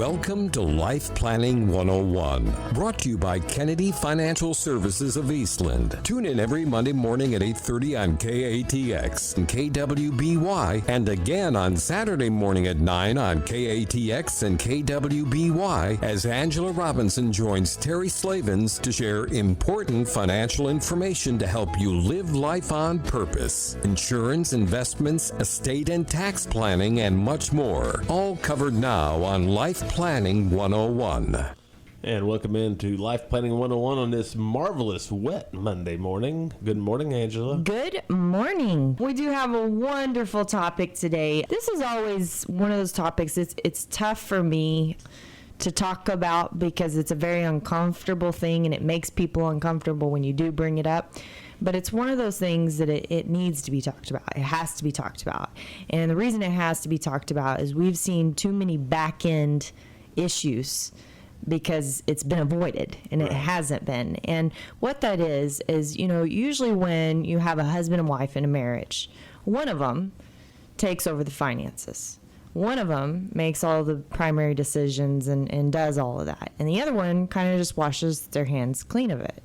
Welcome to Life Planning 101, brought to you by Kennedy Financial Services of Eastland. Tune in every Monday morning at 8:30 on KATX and KWBY, and again on Saturday morning at 9 on KATX and KWBY as Angela Robinson joins Terry Slavens to share important financial information to help you live life on purpose. Insurance, investments, estate and tax planning, and much more. All covered now on Life Planning 101. And welcome into Life Planning 101 on this marvelous wet Monday morning. Good morning, Angela. Good morning. We do have a wonderful topic today. This is always one of those topics it's tough for me to talk about because it's a very uncomfortable thing and it makes people uncomfortable when you do bring it up. But it's one of those things that it needs to be talked about. It has to be talked about. And the reason it has to be talked about is we've seen too many back-end issues because it's been avoided and it hasn't been. And what that is, usually when you have a husband and wife in a marriage, one of them takes over the finances. One of them makes all the primary decisions and does all of that. And the other one kind of just washes their hands clean of it.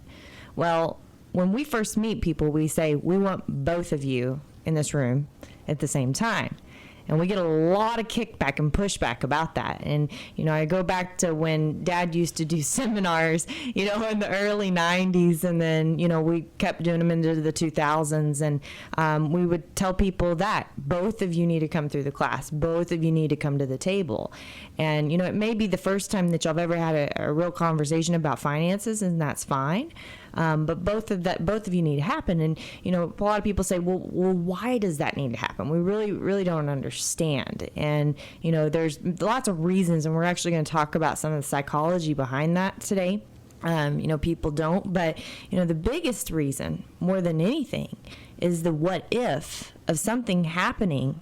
Well, when we first meet people, we say, we want both of you in this room at the same time. And we get a lot of kickback and pushback about that. And, I go back to when Dad used to do seminars, in the early 90s. And then, we kept doing them into the 2000s. And we would tell people that both of you need to come through the class. Both of you need to come to the table. And, it may be the first time that y'all have ever had a real conversation about finances, and that's fine. But both of you need to happen. And, a lot of people say, well, why does that need to happen? We really, really don't understand. And, there's lots of reasons, and we're actually going to talk about some of the psychology behind that today. People don't. But, the biggest reason, more than anything, is the what if of something happening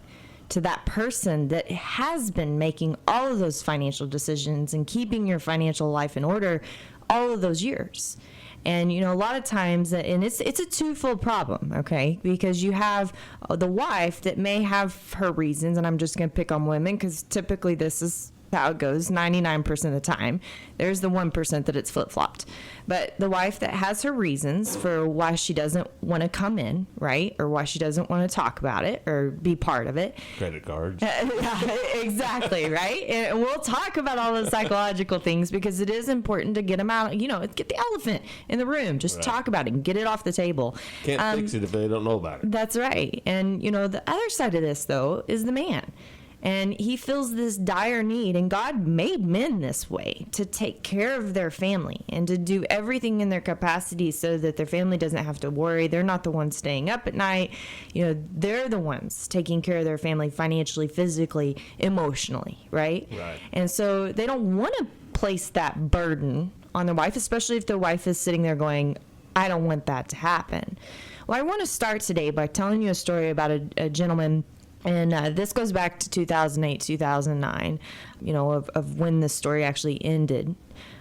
to that person that has been making all of those financial decisions and keeping your financial life in order all of those years. And, a lot of times, and it's a twofold problem, okay? Because you have the wife that may have her reasons, and I'm just going to pick on women because typically this is how it goes 99% of the time. There's the 1% that it's flip-flopped. But the wife that has her reasons for why she doesn't want to come in, right? Or why she doesn't want to talk about it or be part of it. Credit cards. Yeah, exactly, right? And we'll talk about all the psychological things because it is important to get them out. Get the elephant in the room. Just talk about it and get it off the table. Can't fix it if they don't know about it. That's right. And, the other side of this, though, is the man. And he feels this dire need, and God made men this way to take care of their family and to do everything in their capacity so that their family doesn't have to worry. They're not the ones staying up at night. They're the ones taking care of their family financially, physically, emotionally, right? Right. And so they don't want to place that burden on their wife, especially if their wife is sitting there going, I don't want that to happen. Well, I want to start today by telling you a story about a gentleman. And this goes back to 2008, 2009, of when this story actually ended.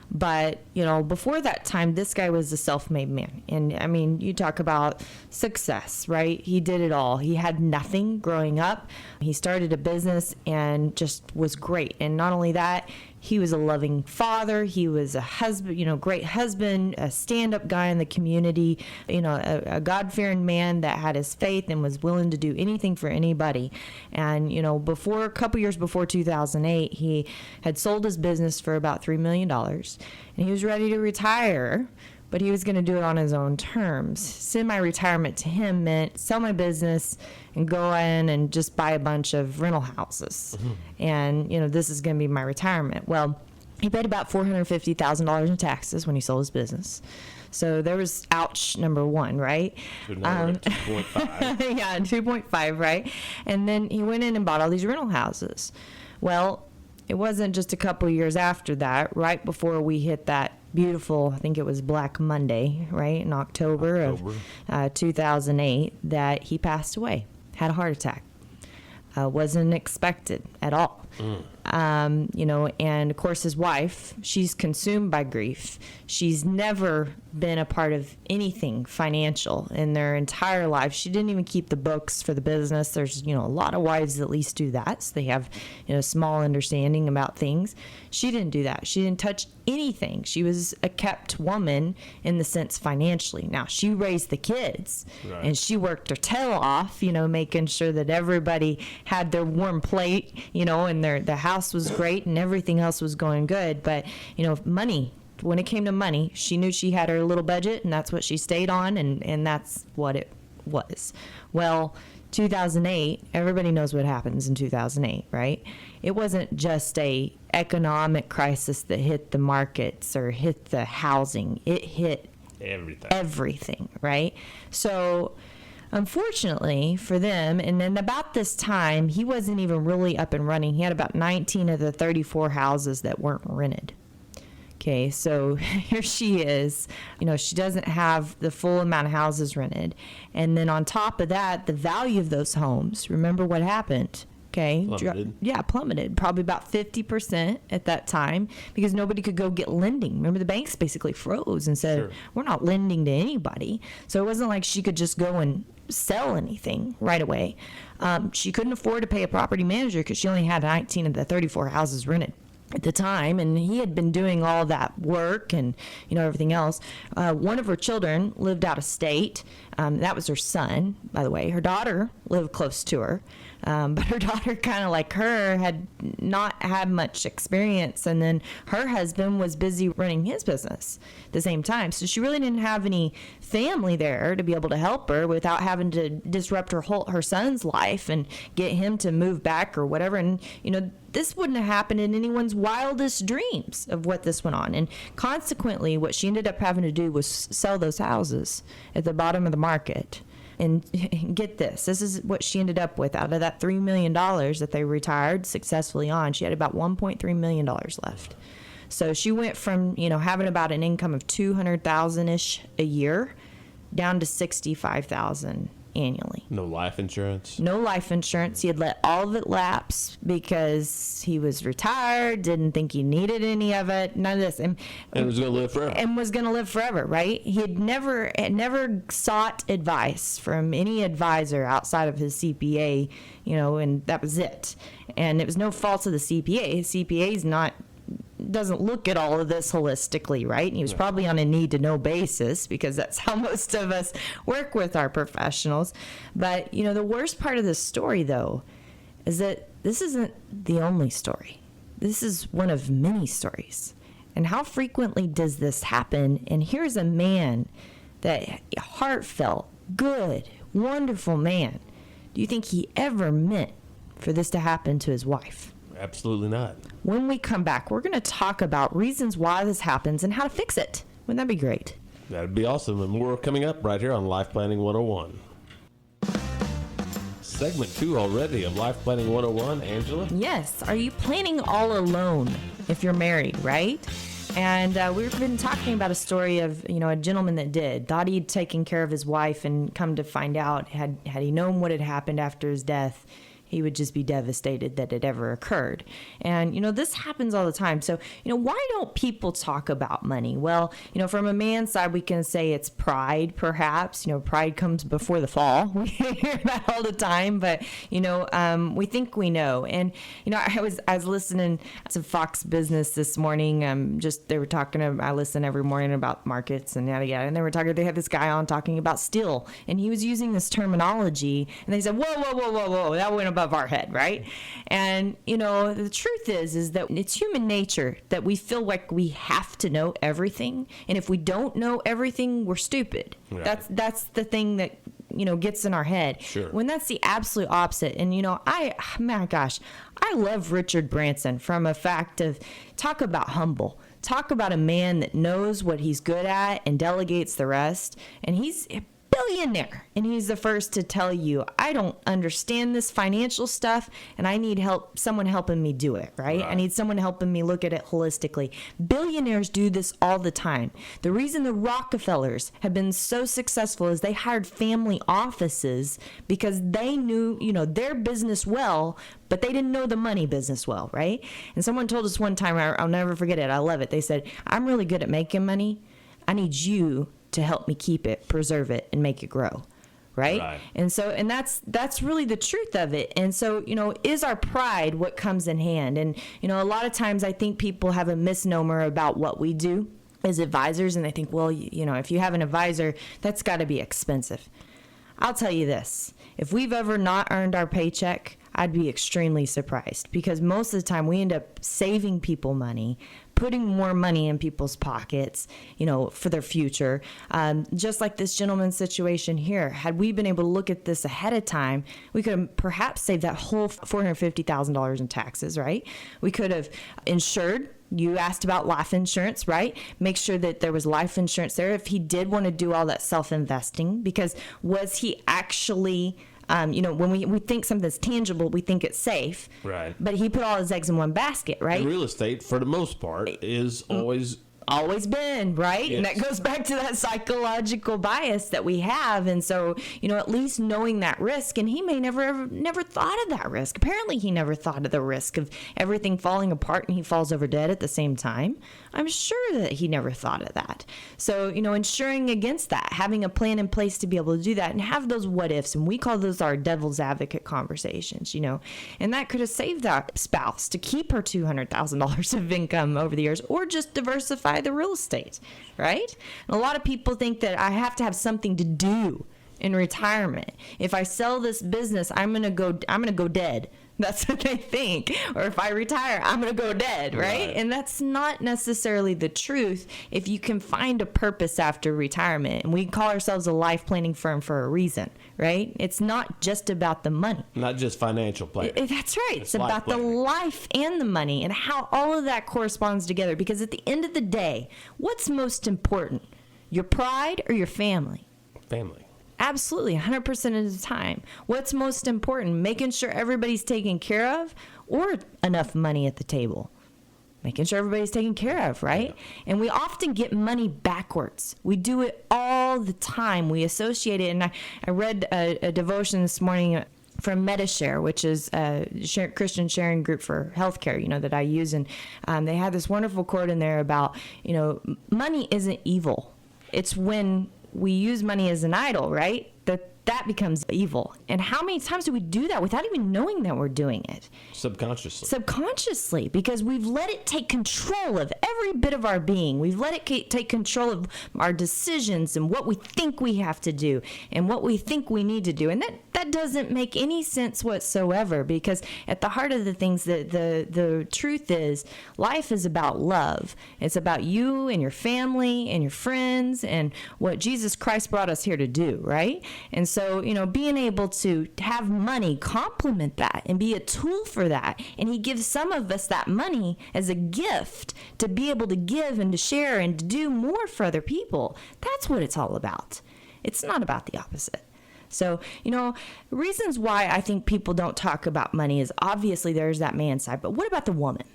But, before that time, this guy was a self-made man. And, I mean, you talk about success, right? He did it all. He had nothing growing up. He started a business and just was great. And not only that, he was a loving father. He was a husband, great husband, a stand-up guy in the community, a God-fearing man that had his faith and was willing to do anything for anybody. And, a couple years before 2008, he had sold his business for about $3 million. And he was ready to retire, but he was going to do it on his own terms. Semi-retirement to him meant sell my business and go in and just buy a bunch of rental houses. Mm-hmm. And, this is going to be my retirement. Well, he paid about $450,000 in taxes when he sold his business. So there was ouch number one, right? So now we're at 2.5. Yeah, 2.5, right? And then he went in and bought all these rental houses. Well, it wasn't just a couple years after that, right before we hit that beautiful, I think it was Black Monday, right, in October. Of 2008, that he passed away, had a heart attack. Wasn't expected at all. And of course his wife, she's consumed by grief. She's never been a part of anything financial in their entire life. She didn't even keep the books for the business. There's, a lot of wives that at least do that. So they have, small understanding about things. She didn't do that. She didn't touch anything. She was a kept woman in the sense financially. Now, she raised the kids, Right. and she worked her tail off, making sure that everybody had their warm plate, and the house was great and everything else was going good. But, money, when it came to money, she knew she had her little budget, and that's what she stayed on, and that's what it was. Well, 2008, everybody knows what happens in 2008, right? It wasn't just a economic crisis that hit the markets or hit the housing. It hit everything, right? So unfortunately for them, and then about this time, he wasn't even really up and running. He had about 19 of the 34 houses that weren't rented. Okay, so here she is. She doesn't have the full amount of houses rented. And then on top of that, the value of those homes, remember what happened? Okay. Plummeted. Plummeted. Probably about 50% at that time because nobody could go get lending. Remember, the banks basically froze and said, Sure. We're not lending to anybody. So it wasn't like she could just go and sell anything right away. She couldn't afford to pay a property manager because she only had 19 of the 34 houses rented at the time, and he had been doing all that work and everything else. One of her children lived out of state. That was her son, by the way. Her daughter lived close to her, but her daughter, kind of like her, had not had much experience, and then her husband was busy running his business at the same time, so she really didn't have any family there to be able to help her without having to disrupt her son's life and get him to move back or whatever. And this wouldn't have happened in anyone's wildest dreams of what this went on. And consequently, what she ended up having to do was sell those houses at the bottom of the market. And get this is what she ended up with. Out of that $3 million that they retired successfully on, she had about $1.3 million left. So she went from, having about an income of $200,000-ish a year down to $65,000 annually. No life insurance. No life insurance. He had let all of it lapse because he was retired, didn't think he needed any of it, none of this. And was going to live forever. And was going to live forever, right? He had never sought advice from any advisor outside of his CPA, and that was it. And it was no fault of the CPA. His CPA doesn't look at all of this holistically, right? And he was probably on a need-to-know basis because that's how most of us work with our professionals. But, the worst part of this story, though, is that this isn't the only story. This is one of many stories. And how frequently does this happen? And here's a man that heartfelt, good, wonderful man. Do you think he ever meant for this to happen to his wife? Absolutely not. When we come back, we're going to talk about reasons why this happens and how to fix it. Wouldn't that be great? That'd be awesome. And more coming up right here on Life Planning 101. Segment 2 already of Life Planning 101. Angela? Yes. Are you planning all alone if you're married, right? And we've been talking about a story of, a gentleman that thought he'd taken care of his wife, and come to find out, had he known what had happened after his death, he would just be devastated that it ever occurred. And, this happens all the time. So, why don't people talk about money? Well, from a man's side, we can say it's pride, perhaps. Pride comes before the fall. We hear that all the time, but, we think we know. And, I was listening to Fox Business this morning. They were talking, I listen every morning about markets and yada, yada. And they had this guy on talking about steel. And he was using this terminology. And they said, whoa, that went above our head, right? And the truth is that it's human nature that we feel like we have to know everything, and if we don't know everything, we're stupid. Right. That's the thing that gets in our head. Sure. When that's the absolute opposite. And I love Richard Branson from a fact of talk about humble. Talk about a man that knows what he's good at and delegates the rest. And he's a billionaire, and he's the first to tell you, I don't understand this financial stuff, and I need help, someone helping me do it, right? I need someone helping me look at it holistically. Billionaires do this all the time. The reason the Rockefellers have been so successful is they hired family offices because they knew, their business well, but they didn't know the money business well, right? And someone told us one time, I'll never forget it, I love it. They said, I'm really good at making money. I need you to help me keep it, preserve it, and make it grow. Right? And so, and that's really the truth of it. And so, is our pride what comes in hand? And, a lot of times I think people have a misnomer about what we do as advisors, and they think, well, if you have an advisor, that's got to be expensive. I'll tell you this, if we've ever not earned our paycheck, I'd be extremely surprised, because most of the time we end up saving people money, putting more money in people's pockets, for their future. Just like this gentleman's situation here. Had we been able to look at this ahead of time, we could have perhaps saved that whole $450,000 in taxes, right? We could have insured. You asked about life insurance, right? Make sure that there was life insurance there if he did want to do all that self-investing, because was he actually... when we think something's tangible, we think it's safe. Right. But he put all his eggs in one basket, right? And real estate, for the most part, is always been, right? Yes. And that goes back to that psychological bias that we have. And so, at least knowing that risk, and he may never thought of that risk. Apparently he never thought of the risk of everything falling apart and he falls over dead at the same time. I'm sure that he never thought of that. So, ensuring against that, having a plan in place to be able to do that and have those what ifs. And we call those our devil's advocate conversations, and that could have saved that spouse to keep her $200,000 of income over the years, or just diversify the real estate, right? And a lot of people think that I have to have something to do in retirement. If I sell this business, I'm gonna go dead. That's what they think. Or if I retire, I'm going to go dead, right? And that's not necessarily the truth if you can find a purpose after retirement. And we call ourselves a life planning firm for a reason, right? It's not just about the money. Not just financial planning. That's right. It's about the life and the money and how all of that corresponds together. Because at the end of the day, what's most important? Your pride or your family? Family. Absolutely, 100% of the time. What's most important? Making sure everybody's taken care of, or enough money at the table? Making sure everybody's taken care of, right? Yeah. And we often get money backwards. We do it all the time. We associate it. And I read a devotion this morning from Medishare, which is a Christian sharing group for healthcare, that I use. And they had this wonderful quote in there about, money isn't evil. It's when we use money as an idol, right? That becomes evil. And how many times do we do that without even knowing that we're doing it? Subconsciously, because we've let it take control of every bit of our being. We've let it take control of our decisions and what we think we have to do and what we think we need to do. And that doesn't make any sense whatsoever, because at the heart of the things, the truth is life is about love. It's about you and your family and your friends and what Jesus Christ brought us here to do, right? And so, being able to have money complement that and be a tool for that. And he gives some of us that money as a gift to be able to give and to share and to do more for other people. That's what it's all about. It's not about the opposite. So, reasons why I think people don't talk about money is obviously there's that man side, but what about the woman?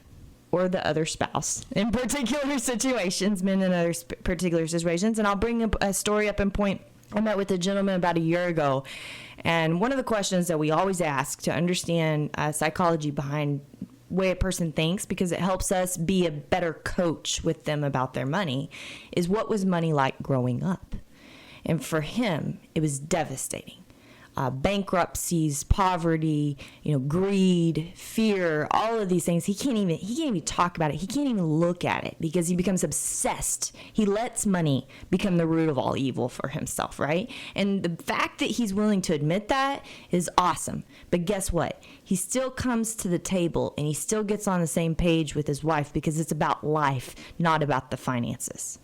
Or the other spouse in particular situations, men in other particular situations. And I'll bring a story up and point. I met with a gentleman about a year ago, and one of the questions that we always ask to understand psychology behind the way a person thinks, because it helps us be a better coach with them about their money, is what was money like growing up? And for him, it was devastating. Bankruptcies, poverty, greed, fear, all of these things. He can't even talk about it. He can't even look at it because he becomes obsessed. He lets money become the root of all evil for himself, right? And the fact that he's willing to admit that is awesome. But guess what? He still comes to the table and he still gets on the same page with his wife, because it's about life, not about the finances.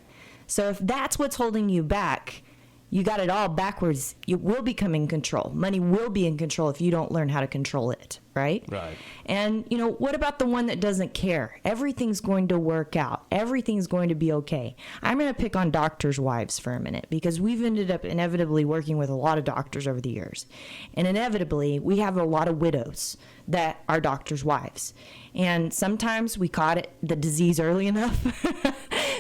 So if that's what's holding you back, you got it all backwards. You will become in control. Money will be in control if you don't learn how to control it, right? Right. And, what about the one that doesn't care? Everything's going to work out. Everything's going to be okay. I'm going to pick on doctors' wives for a minute, because we've ended up inevitably working with a lot of doctors over the years. And inevitably, we have a lot of widows that are doctors' wives. And sometimes we caught the disease early enough.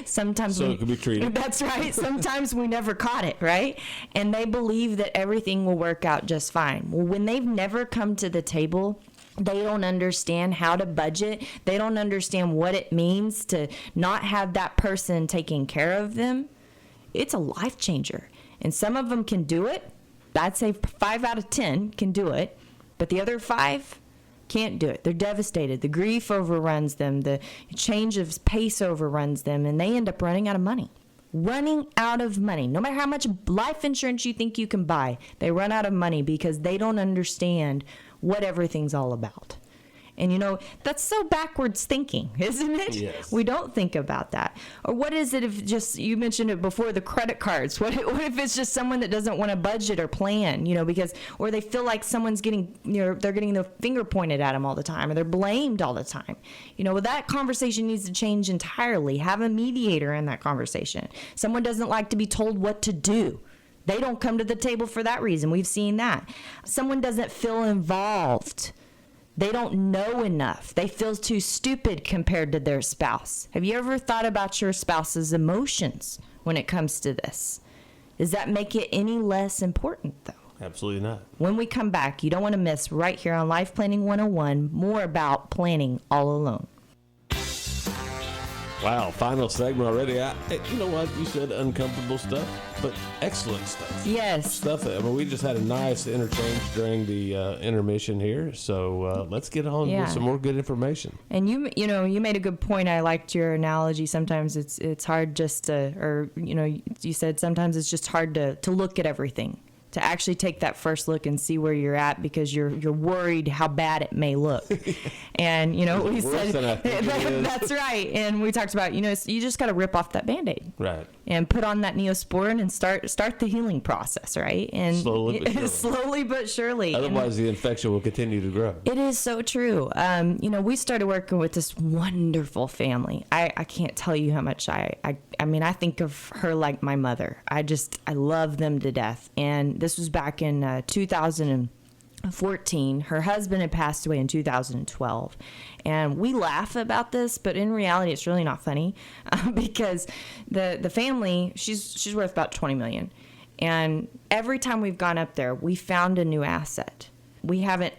Sometimes it could be treated. That's right. Sometimes we never caught it, right? And they believe that everything will work out just fine. Well, when they've never come to the table, they don't understand how to budget. They don't understand what it means to not have that person taking care of them. It's a life changer. And some of them can do it, I'd say 5 out of 10 can do it, but the other 5 can't do it. They're devastated. The grief overruns them. The change of pace overruns them, and they end up running out of money. Running out of money. No matter how much life insurance you think you can buy, they run out of money because they don't understand what everything's all about. And, you know, that's so backwards thinking, isn't it? Yes. We don't think about that. Or what is it if just, you mentioned it before, the credit cards. What if it's just someone that doesn't want to budget or plan, you know, because, or they feel like someone's getting, you know, they're getting the finger pointed at them all the time, or they're blamed all the time. You know, well, that conversation needs to change entirely. Have a mediator in that conversation. Someone doesn't like to be told what to do. They don't come to the table for that reason. We've seen that. Someone doesn't feel involved. They don't know enough. They feel too stupid compared to their spouse. Have you ever thought about your spouse's emotions when it comes to this? Does that make it any less important, though? Absolutely not. When we come back, you don't want to miss right here on Life Planning 101 more about planning all alone. Wow, final segment already. You know what? You said uncomfortable stuff, but excellent stuff. Yes. Stuff. I mean, we just had a nice interchange during the intermission here, so let's get on with some more good information. And you know, you made a good point. I liked your analogy. Sometimes it's hard just to, or you know, you said sometimes it's just hard to look at everything, to actually take that first look and see where you're at because you're worried how bad it may look. And, you know, we said, that's right. And we talked about, you know, you just got to rip off that Band-Aid. Right. And put on that Neosporin and start the healing process, right? And slowly but surely. Otherwise, the infection will continue to grow. It is so true. You know, we started working with this wonderful family. I can't tell you how much I mean, I think of her like my mother. I love them to death. And this was back in 2014. Her husband had passed away in 2012. And we laugh about this, but in reality, it's really not funny because the family, she's worth about $20 million. And every time we've gone up there, we found a new asset. We haven't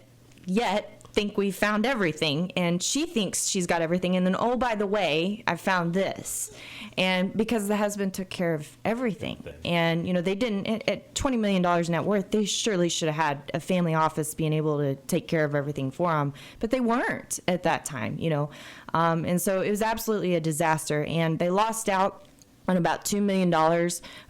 yet think we found everything, and she thinks she's got everything, and then, oh, by the way, I found this. And because the husband took care of everything, and you know, they didn't, at $20 million net worth, they surely should have had a family office being able to take care of everything for them, but they weren't at that time, you know. And so it was absolutely a disaster, and they lost out on about $2 million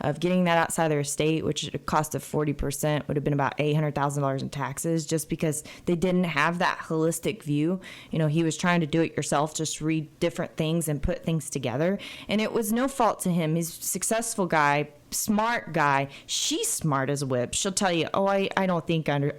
of getting that outside their estate, which at a cost of 40% would have been about $800,000 in taxes, just because they didn't have that holistic view. You know, he was trying to do it yourself, just read different things and put things together. And it was no fault to him. He's a successful guy, smart guy. She's smart as a whip. She'll tell you, oh, I don't think I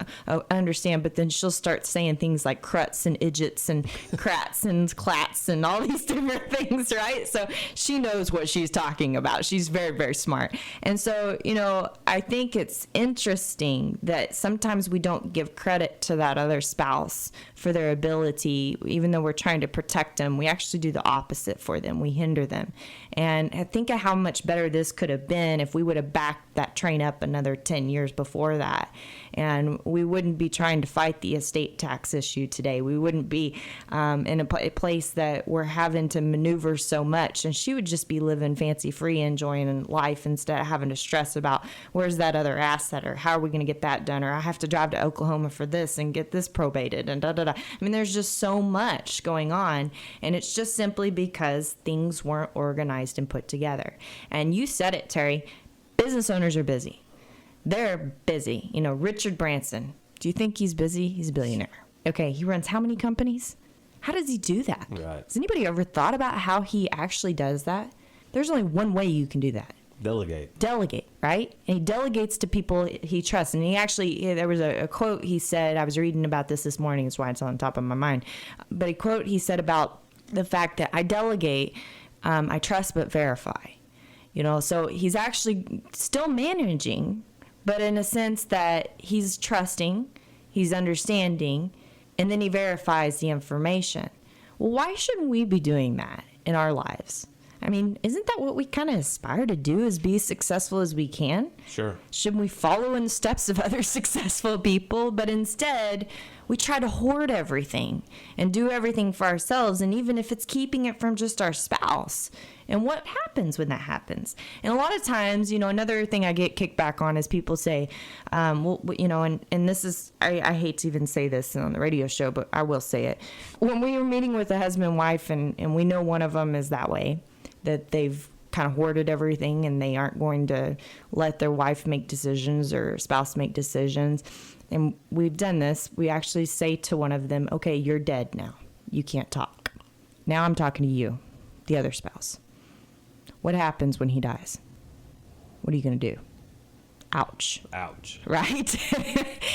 understand, but then she'll start saying things like cruts and idiots and crats and clats and all these different things, right? So she knows what she's talking about. She's very, very smart. And so, you know, I think it's interesting that sometimes we don't give credit to that other spouse for their ability, even though we're trying to protect them. We actually do the opposite for them. We hinder them. And I think of how much better this could have been if we would have backed that train up another 10 years before that. And we wouldn't be trying to fight the estate tax issue today. We wouldn't be in a place that we're having to maneuver so much. And she would just be living fancy free, enjoying life instead of having to stress about where's that other asset, or how are we going to get that done, or I have to drive to Oklahoma for this and get this probated and da-da-da. I mean, there's just so much going on. And it's just simply because things weren't organized and put together. And you said it, Terry. Business owners are busy. They're busy. You know, Richard Branson. Do you think he's busy? He's a billionaire. Okay, he runs how many companies? How does he do that? Right. Has anybody ever thought about how he actually does that? There's only one way you can do that. Delegate, right? And he delegates to people he trusts. And he actually, there was a quote he said, I was reading about this morning, that's why it's on top of my mind. But a quote he said about the fact that I delegate, I trust but verify. You know, so he's actually still managing, but in a sense that he's trusting, he's understanding, and then he verifies the information. Well, why shouldn't we be doing that in our lives? I mean, isn't that what we kind of aspire to do, is be as successful as we can? Sure. Shouldn't we follow in the steps of other successful people? But instead, we try to hoard everything and do everything for ourselves, and even if it's keeping it from just our spouse. And what happens when that happens? And a lot of times, another thing I get kicked back on is people say, well, and this is, I hate to even say this on the radio show, but I will say it. When we were meeting with a husband and wife, and we know one of them is that way, that they've kind of hoarded everything and they aren't going to let their wife make decisions or spouse make decisions. And we've done this. We actually say to one of them, okay, you're dead now. You can't talk. Now I'm talking to you, the other spouse. What happens when he dies? What are you going to do? Ouch. Ouch. Right?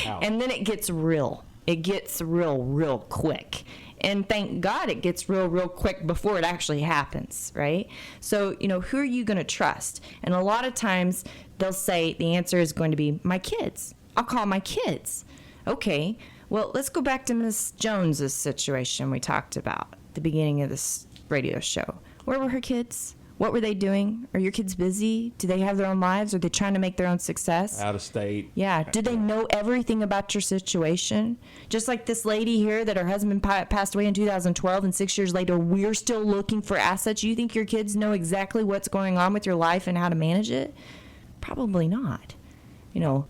Ouch. And then it gets real. It gets real quick. And thank God it gets real quick before it actually happens, right? So, who are you going to trust? And a lot of times they'll say the answer is going to be my kids. I'll call my kids. Okay, well, let's go back to Miss Jones's situation we talked about at the beginning of this radio show. Where were her kids? What were they doing? Are your kids busy? Do they have their own lives? Are they trying to make their own success? Out of state. Yeah. Did they know everything about your situation? Just like this lady here that her husband passed away in 2012, and 6 years later, we're still looking for assets. You think your kids know exactly what's going on with your life and how to manage it? Probably not.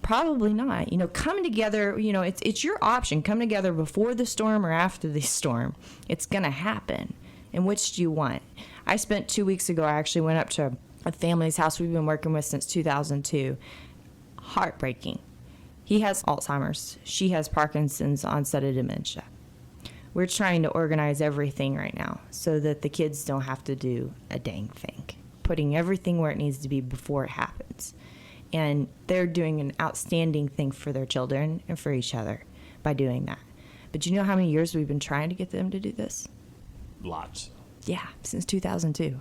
Probably not. Come together, it's your option. Come together before the storm or after the storm. It's going to happen. And which do you want? I spent 2 weeks ago, I actually went up to a family's house we've been working with since 2002. Heartbreaking. He has Alzheimer's. She has Parkinson's onset of dementia. We're trying to organize everything right now so that the kids don't have to do a dang thing. Putting everything where it needs to be before it happens. And they're doing an outstanding thing for their children and for each other by doing that. But you know how many years we've been trying to get them to do this? Lots. Yeah, since 2002.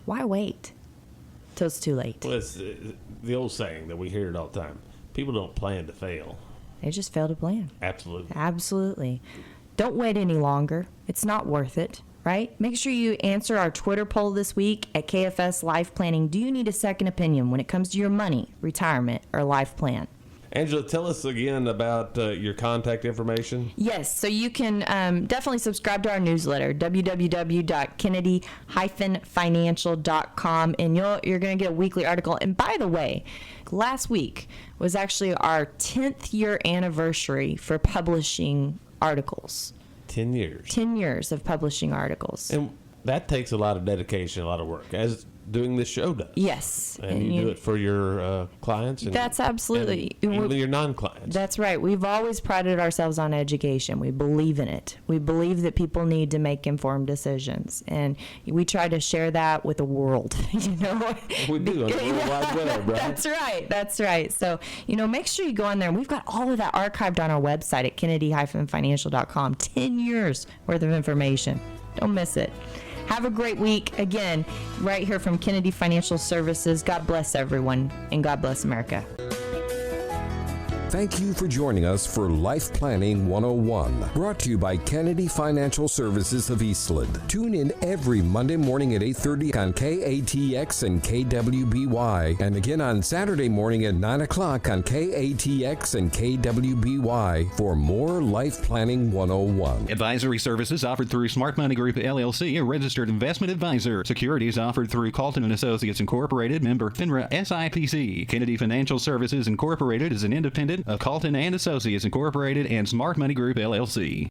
Why wait till it's too late? Well, it's the old saying that we hear it all the time. People don't plan to fail. They just fail to plan. Absolutely. Absolutely. Don't wait any longer. It's not worth it, right? Make sure you answer our Twitter poll this week at KFS Life Planning. Do you need a second opinion when it comes to your money, retirement, or life plan? Angela, tell us again about your contact information. Yes, so you can definitely subscribe to our newsletter, www.kennedy-financial.com, and you're going to get a weekly article. And by the way, last week was actually our 10th year anniversary for publishing articles. 10 years. 10 years of publishing articles. And that takes a lot of dedication, a lot of work, as doing this show does. Yes. And you do it for your clients. And, that's absolutely. And even your non-clients. That's right. We've always prided ourselves on education. We believe in it. We believe that people need to make informed decisions. And we try to share that with the world, We do on the World Wide Web, right? That's right. That's right. So, make sure you go on there. We've got all of that archived on our website at kennedy-financial.com. 10 years worth of information. Don't miss it. Have a great week. Again, right here from Kennedy Financial Services. God bless everyone, and God bless America. Thank you for joining us for Life Planning 101, brought to you by Kennedy Financial Services of Eastland. Tune in every Monday morning at 8:30 on KATX and KWBY, and again on Saturday morning at 9 o'clock on KATX and KWBY for more Life Planning 101. Advisory services offered through Smart Money Group, LLC, a registered investment advisor. Securities offered through Calton & Associates, Incorporated, member FINRA SIPC. Kennedy Financial Services, Incorporated is an independent of Calton & Associates, Incorporated and Smart Money Group, LLC.